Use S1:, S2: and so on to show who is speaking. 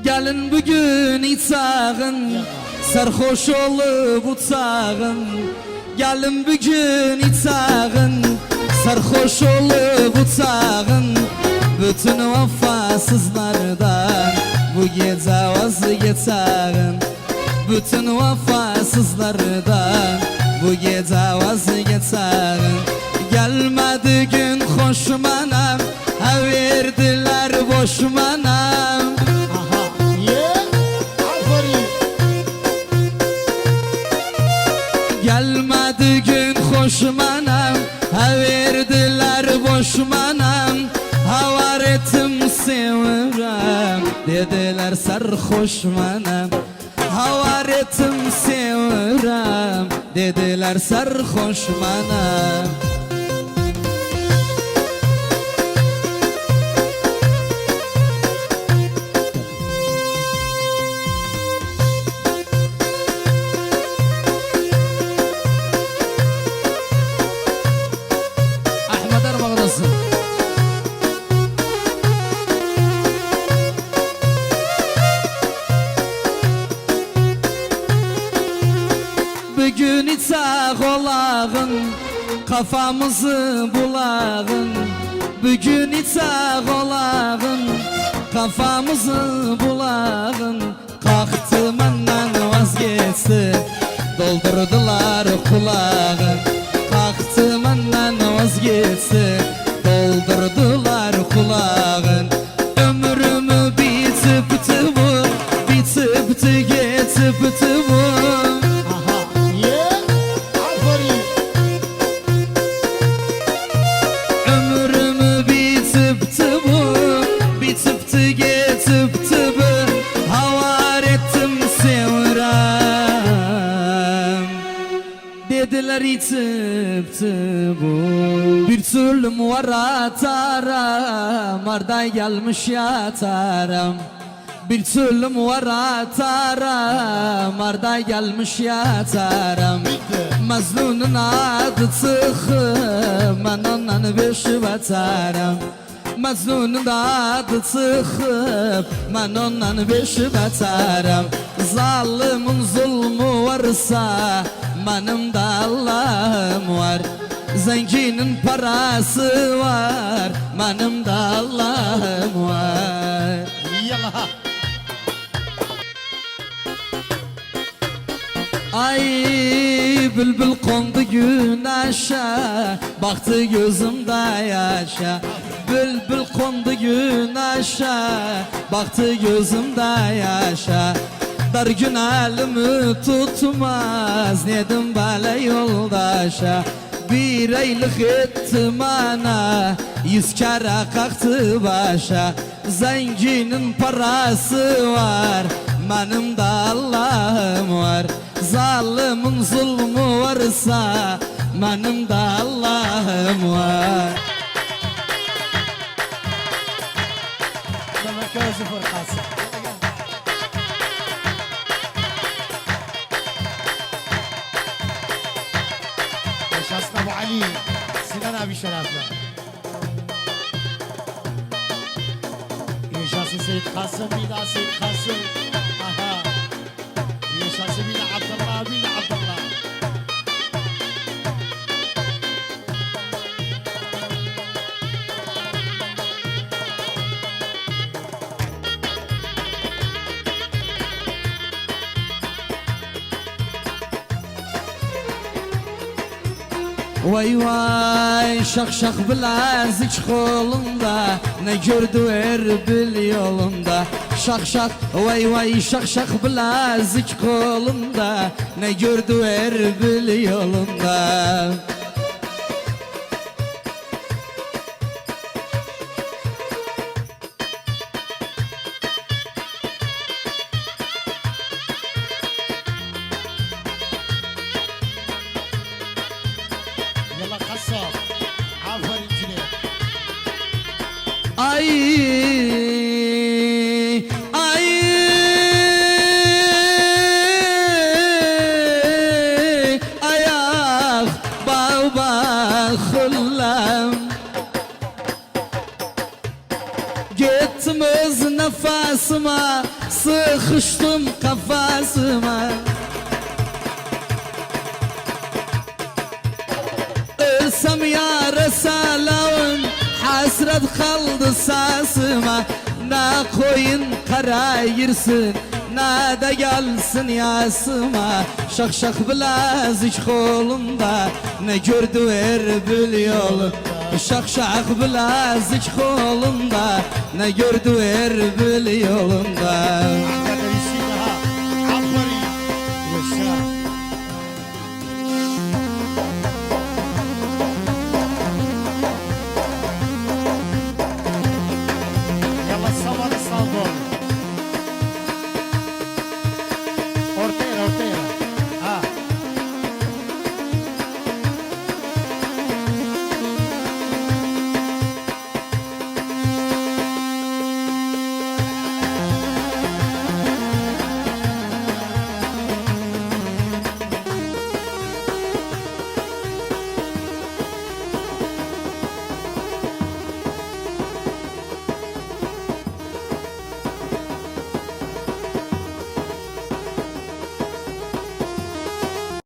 S1: Gelin bugün içağın, sarhoş olup uçağın. Gelin bugün içağın, sarhoş olup uçağın. Bütün vefasızlardan bu gece vazgeçağın. Bütün vefasızlardan bu gece vazgeçağın. Gelmedi gün hoş manam, ha verdiler boş manam. Gelmedi gün hoş manam, ha verdiler boş manam. Havar ettim sevirem, dediler sarhoş manam. Havar ettim sevirem, dediler sarhoş manam. Bugün içaq olağın, kafamızı bulağın. Bugün içaq olağın, kafamızı bulağın. Kalktı menden vazgeçti, doldurdular kulağın. Kalktı menden vazgeçti, doldurdular kulağın. Ömrümü bitipti bu, bitipti geçipti bu. Dediler itipti bu. Bir türlü var atarım, arda gelmiş yatarım. Bir türlü var atarım, arda gelmiş yatarım. Mazlunun adı tıxı, ben ondan beşi batarım. Mazlunun adı tıxı, ben ondan beşi batarım. Zalimin zulmü varsa benim de Allah'ım var. Zenginin parası var, benim de Allah'ım var.
S2: Yallah.
S1: Ay bülbül kondu güneşe, baktı gözümde yaşa. Bülbül kondu güneşe, baktı gözümde yaşa. Dar gün elimi tutmaz, nedim böyle yoldaşa. Bir aylık ettim ana, 100 kere kalktı başa. Zenginin parası var, benim de Allah'ım var. Zalimin zulmü varsa, benim de Allah'ım var.
S2: Yaşasın Abu Ali, Sinan abi şerefle. Yaşasın Seyit Kasım, bir daha Seyit Kasım. Aha. Yaşasın bir de Abdullah, bir de Abdullah.
S1: Vay vay şak şak bilezik kolunda, ne gördü Erbil yolunda. Şak şak vay vay şak şak bilezik kolunda, ne gördü Erbil yolunda.
S2: Yallah kasap. Aferin Cüneyt.
S1: Ay ay ayak bağ sıkıştım kafasıma. Ölsem yâre salavun hasret kaldı sasıma. Ne koyun kara girsin ne de gelsin yasıma. Şak şak bilezik kolunda ne gördü Erbil yolunda. Şak şak bilezik kolunda ne gördü Erbil yolunda.